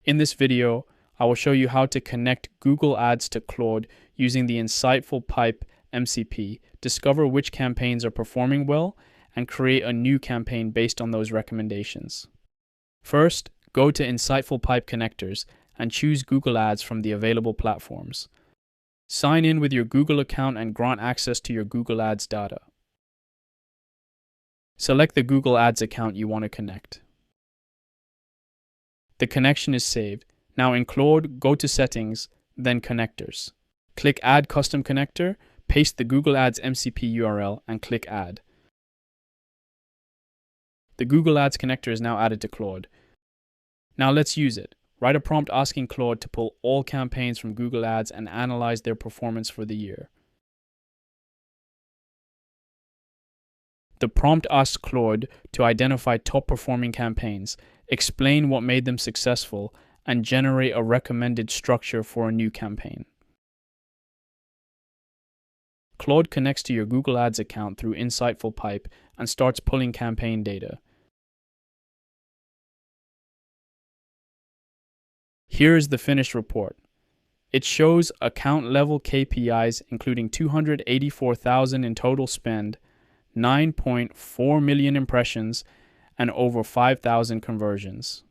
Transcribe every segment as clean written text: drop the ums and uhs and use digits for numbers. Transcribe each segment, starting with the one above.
In this video, I will show you how to connect Google Ads to Claude using the InsightfulPipe MCP, discover which campaigns are performing well, and create a new campaign based on those recommendations. First, go to InsightfulPipe connectors and choose Google Ads from the available platforms. Sign in with your Google account and grant access to your Google Ads data. Select the Google Ads account you want to connect. The connection is saved. Now in Claude, go to Settings, then Connectors. Click Add Custom Connector, paste the Google Ads MCP URL, and click Add. The Google Ads connector is now added to Claude. Now let's use it. Write a prompt asking Claude to pull all campaigns from Google Ads and analyze their performance for the year. The prompt asks Claude to identify top-performing campaigns, explain what made them successful, and generate a recommended structure for a new campaign. Claude connects to your Google Ads account through InsightfulPipe and starts pulling campaign data. Here is the finished report. It shows account-level KPIs including 284,000 in total spend, 9.4 million impressions, and over 5,000 conversions.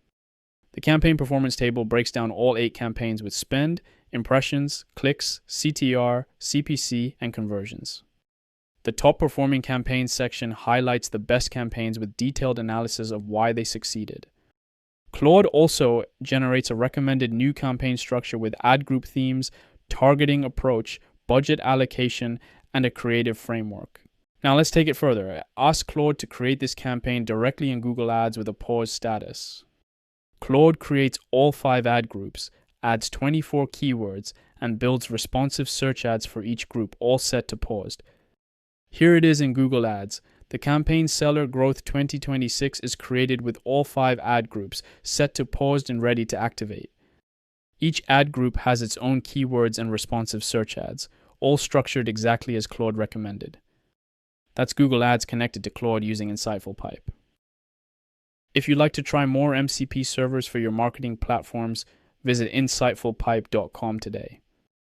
The campaign performance table breaks down all 8 campaigns with spend, impressions, clicks, CTR, CPC, and conversions. The top performing campaigns section highlights the best campaigns with detailed analysis of why they succeeded. Claude also generates a recommended new campaign structure with ad group themes, targeting approach, budget allocation, and a creative framework. Now let's take it further. Ask Claude to create this campaign directly in Google Ads with a paused status. Claude creates all 5 ad groups, adds 24 keywords, and builds responsive search ads for each group, all set to paused. Here it is in Google Ads. The campaign Seller Growth 2026 is created with all 5 ad groups, set to paused and ready to activate. Each ad group has its own keywords and responsive search ads, all structured exactly as Claude recommended. That's Google Ads connected to Claude using InsightfulPipe. If you'd like to try more MCP servers for your marketing platforms, visit InsightfulPipe.com today.